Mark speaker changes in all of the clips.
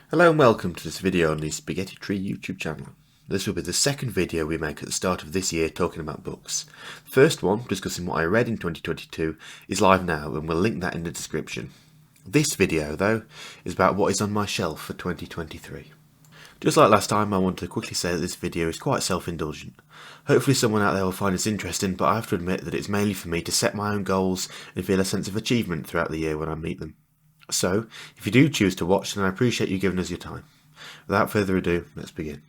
Speaker 1: Hello and welcome to this video on the Spaghetti Tree YouTube channel. This will be the second video we make at the start of this year talking about books. The first one, discussing what I read in 2022, is live now and we'll link that in the description. This video, though, is about what is on my shelf for 2023. Just like last time, I want to quickly say that this video is quite self-indulgent. Hopefully someone out there will find this interesting, but I have to admit that it's mainly for me to set my own goals and feel a sense of achievement throughout the year when I meet them. So, if you do choose to watch, then I appreciate you giving us your time. Without further ado, let's begin.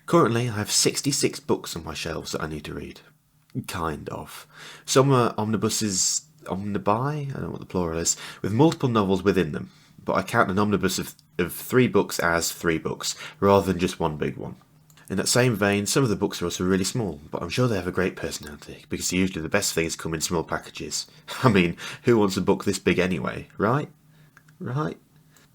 Speaker 1: Currently, I have 66 books on my shelves that I need to read. Kind of. Some are omnibuses, omnibi, I don't know what the plural is, with multiple novels within them, but I count an omnibus of 3 books as 3 books, rather than just one big one. In that same vein, some of the books are also really small, but I'm sure they have a great personality, because usually the best things come in small packages. I mean, who wants a book this big anyway, right? Right?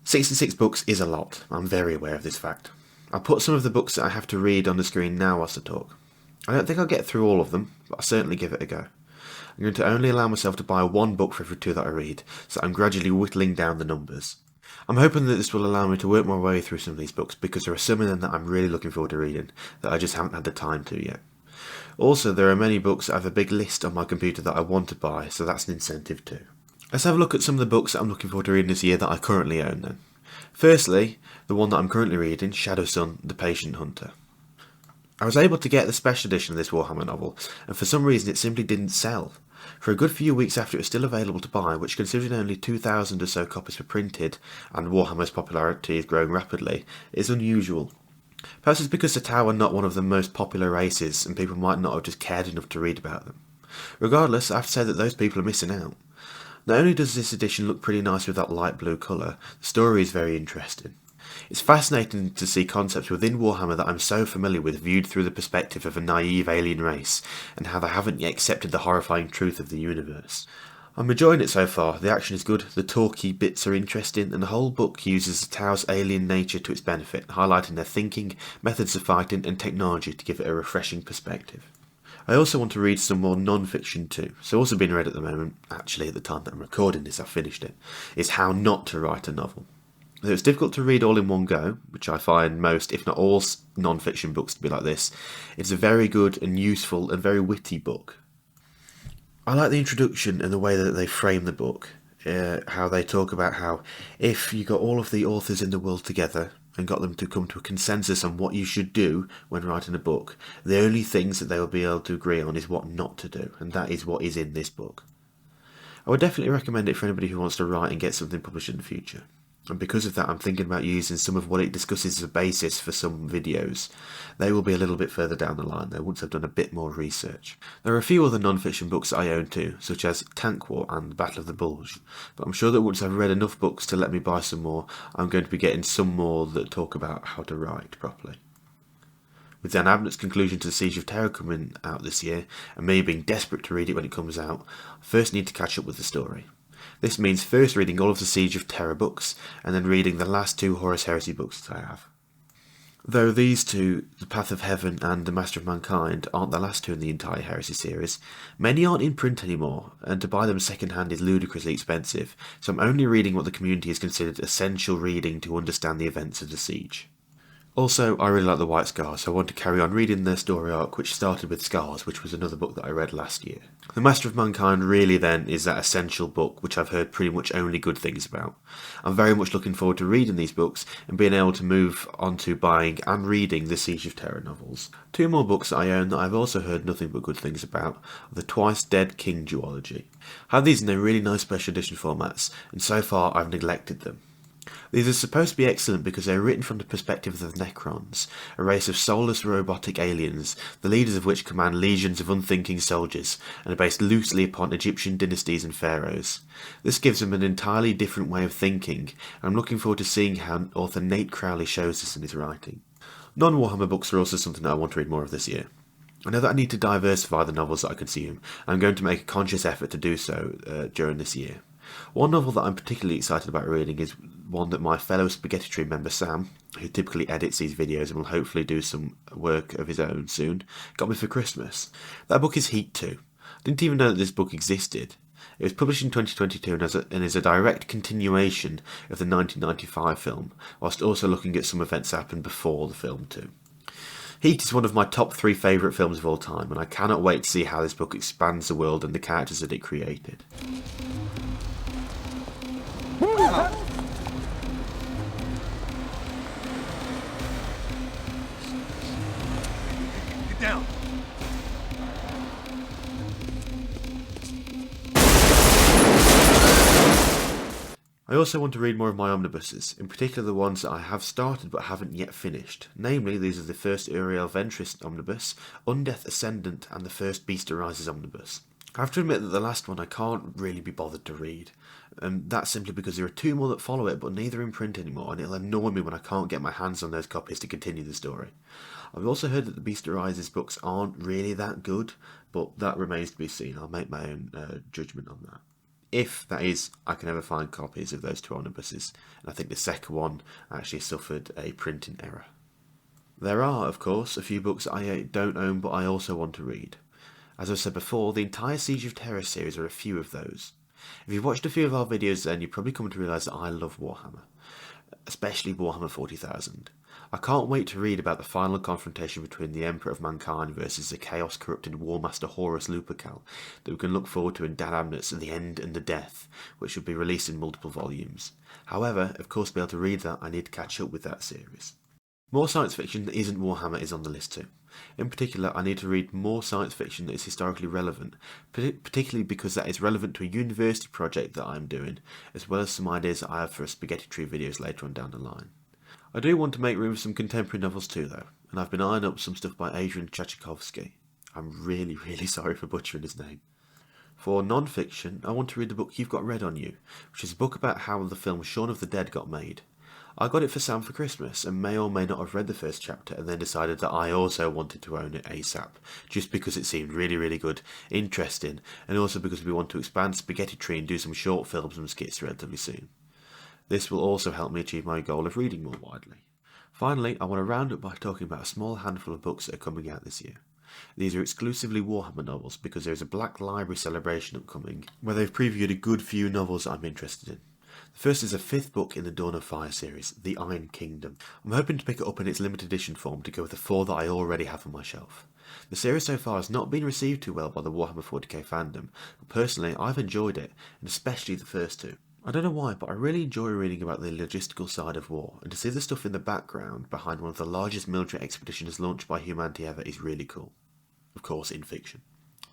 Speaker 1: 66 books is a lot. I'm very aware of this fact. I'll put some of the books that I have to read on the screen now whilst I talk. I don't think I'll get through all of them, but I'll certainly give it a go. I'm going to only allow myself to buy one book for every 2 that I read, so I'm gradually whittling down the numbers. I'm hoping that this will allow me to work my way through some of these books, because there are some of them that I'm really looking forward to reading, that I just haven't had the time to yet. Also, there are many books that have a big list on my computer that I want to buy, so that's an incentive too. Let's have a look at some of the books that I'm looking forward to reading this year that I currently own then. Firstly, the one that I'm currently reading, Shadowsun: The Patient Hunter. I was able to get the special edition of this Warhammer novel, and for some reason it simply didn't sell. For a good few weeks after it was still available to buy, which considering only 2,000 or so copies were printed, and Warhammer's popularity is growing rapidly, is unusual. Perhaps it's because the Tau are not one of the most popular races, and people might not have just cared enough to read about them. Regardless, I have to say that those people are missing out. Not only does this edition look pretty nice with that light blue colour, the story is very interesting. It's fascinating to see concepts within Warhammer that I'm so familiar with viewed through the perspective of a naive alien race, and how they haven't yet accepted the horrifying truth of the universe. I'm enjoying it so far. The action is good, the talky bits are interesting, and the whole book uses the Tau's alien nature to its benefit, highlighting their thinking, methods of fighting, and technology to give it a refreshing perspective. I also want to read some more non-fiction too. So also being read at the moment, actually at the time that I'm recording this I've finished it, is How Not to Write a Novel. Though it's difficult to read all in one go, which I find most, if not all, non-fiction books to be like this, it's a very good and useful and very witty book. I like the introduction and the way that they frame the book. How they talk about how if you got all of the authors in the world together and got them to come to a consensus on what you should do when writing a book, the only things that they will be able to agree on is what not to do, and that is what is in this book. I would definitely recommend it for anybody who wants to write and get something published in the future. And because of that, I'm thinking about using some of what it discusses as a basis for some videos. They will be a little bit further down the line though, once I've done a bit more research. There are a few other non-fiction books that I own too, such as Tank War and The Battle of the Bulge, but I'm sure that once I've read enough books to let me buy some more, I'm going to be getting some more that talk about how to write properly. With Dan Abnett's conclusion to the Siege of Terra coming out this year, and me being desperate to read it when it comes out, I first need to catch up with the story. This means first reading all of the Siege of Terra books, and then reading the last 2 Horus Heresy books that I have. Though these 2, The Path of Heaven and The Master of Mankind, aren't the last 2 in the entire Heresy series, many aren't in print anymore, and to buy them second hand is ludicrously expensive, so I'm only reading what the community has considered essential reading to understand the events of the Siege. Also, I really like The White Scars, so I want to carry on reading their story arc, which started with Scars, which was another book that I read last year. The Master of Mankind really then is that essential book, which I've heard pretty much only good things about. I'm very much looking forward to reading these books and being able to move on to buying and reading the Siege of Terra novels. 2 more books that I own that I've also heard nothing but good things about are the Twice Dead King duology. I have these in their really nice special edition formats, and so far I've neglected them. These are supposed to be excellent because they are written from the perspective of the Necrons, a race of soulless robotic aliens, the leaders of which command legions of unthinking soldiers, and are based loosely upon Egyptian dynasties and pharaohs. This gives them an entirely different way of thinking, and I'm looking forward to seeing how author Nate Crowley shows this in his writing. Non-Warhammer books are also something that I want to read more of this year. I know that I need to diversify the novels that I consume, and I'm going to make a conscious effort to do so during this year. One novel that I'm particularly excited about reading is one that my fellow Spaghetti Tree member Sam, who typically edits these videos and will hopefully do some work of his own soon, got me for Christmas. That book is Heat 2. I didn't even know that this book existed. It was published in 2022 and is a direct continuation of the 1995 film, whilst also looking at some events that happened before the film too. Heat is one of my top 3 favourite films of all time, and I cannot wait to see how this book expands the world and the characters that it created.
Speaker 2: Get down!
Speaker 1: I also want to read more of my omnibuses, in particular the ones that I have started but haven't yet finished. Namely, these are the first Uriel Ventress omnibus, Undeath Ascendant, and the first Beast Arises omnibus. I have to admit that the last one I can't really be bothered to read. That's simply because there are 2 more that follow it, but neither in print anymore, and it'll annoy me when I can't get my hands on those copies to continue the story. I've also heard that the Beast Arises books aren't really that good, but that remains to be seen. I'll make my own judgment on that. If, that is, I can ever find copies of those 2 omnibuses, and I think the second one actually suffered a printing error. There are, of course, a few books I don't own but I also want to read. As I said before, the entire Siege of Terror series are a few of those. If you've watched a few of our videos then you've probably come to realise that I love Warhammer, especially Warhammer 40,000. I can't wait to read about the final confrontation between the Emperor of Mankind versus the chaos-corrupted Warmaster Horus Lupercal that we can look forward to in Dan Abnett's The End and the Death, which will be released in multiple volumes. However, of course to be able to read that I need to catch up with that series. More science fiction that isn't Warhammer is on the list too. In particular, I need to read more science fiction that is historically relevant, particularly because that is relevant to a university project that I'm doing, as well as some ideas that I have for Spaghetti Tree videos later on down the line. I do want to make room for some contemporary novels too though, and I've been eyeing up some stuff by Adrian Tchaikovsky. I'm really sorry for butchering his name. For non-fiction, I want to read the book You've Got Red on You, which is a book about how the film Shaun of the Dead got made. I got it for Sam for Christmas and may or may not have read the first chapter and then decided that I also wanted to own it ASAP, just because it seemed really good, interesting, and also because we want to expand Spaghetti Tree and do some short films and skits relatively soon. This will also help me achieve my goal of reading more widely. Finally, I want to round up by talking about a small handful of books that are coming out this year. These are exclusively Warhammer novels because there is a Black Library celebration upcoming where they've previewed a good few novels I'm interested in. The first is a 5th book in the Dawn of Fire series, The Iron Kingdom. I'm hoping to pick it up in its limited edition form to go with the 4 that I already have on my shelf. The series so far has not been received too well by the Warhammer 40k fandom, but personally I've enjoyed it, and especially the first 2. I don't know why, but I really enjoy reading about the logistical side of war, and to see the stuff in the background behind one of the largest military expeditions launched by humanity ever is really cool. Of course, in fiction.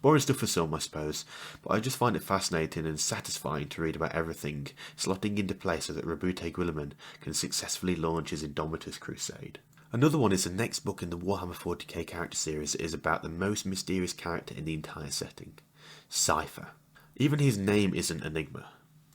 Speaker 1: Boring stuff for some, I suppose, but I just find it fascinating and satisfying to read about everything slotting into place so that Roboute Guilliman can successfully launch his Indomitus crusade. Another one is the next book in the Warhammer 40k character series that is about the most mysterious character in the entire setting, Cypher. Even his name is an enigma.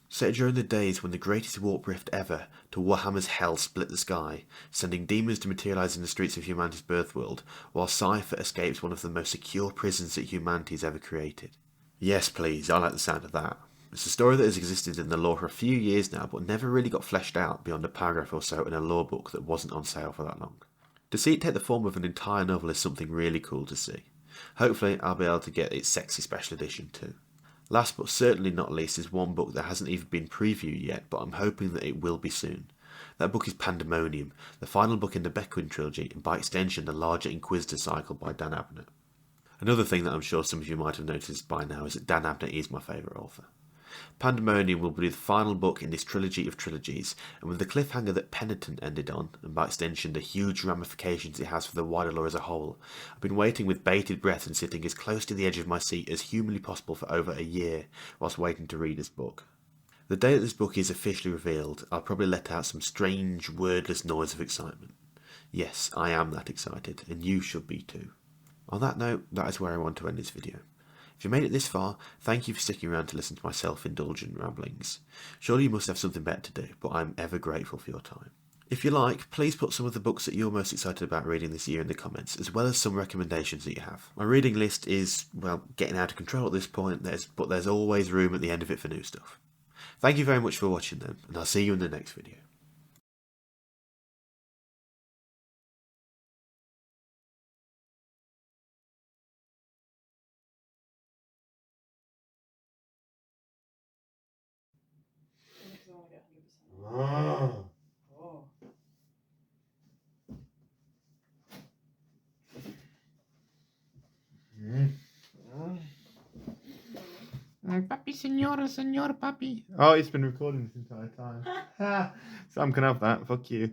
Speaker 1: Set during the days when the greatest warp rift ever to Warhammer's hell split the sky, sending demons to materialise in the streets of humanity's birthworld, while Cypher escapes one of the most secure prisons that humanity has ever created. Yes please, I like the sound of that. It's a story that has existed in the lore for a few years now, but never really got fleshed out beyond a paragraph or so in a lore book that wasn't on sale for that long. To see it take the form of an entire novel is something really cool to see. Hopefully I'll be able to get its sexy special edition too. Last but certainly not least is one book that hasn't even been previewed yet, but I'm hoping that it will be soon. That book is Pandemonium, the final book in the Beckwin trilogy, and by extension the larger Inquisitor cycle by Dan Abnett. Another thing that I'm sure some of you might have noticed by now is that Dan Abnett is my favourite author. Pandemonium will be the final book in this trilogy of trilogies, and with the cliffhanger that Penitent ended on, and by extension the huge ramifications it has for the wider lore as a whole, I've been waiting with bated breath and sitting as close to the edge of my seat as humanly possible for over a year whilst waiting to read this book. The day that this book is officially revealed, I'll probably let out some strange, wordless noise of excitement. Yes, I am that excited, and you should be too. On that note, that is where I want to end this video. If you made it this far, thank you for sticking around to listen to my self-indulgent ramblings. Surely you must have something better to do, but I'm ever grateful for your time. If you like, please put some of the books that you're most excited about reading this year in the comments, as well as some recommendations that you have. My reading list is, well, getting out of control at this point, but there's always room at the end of it for new stuff. Thank you very much for watching then, and I'll see you in the next video.
Speaker 2: want to get 100%. Oh.
Speaker 1: Papi, senor, papi. Oh, it's been recording this entire time. Sam can have that. Fuck you.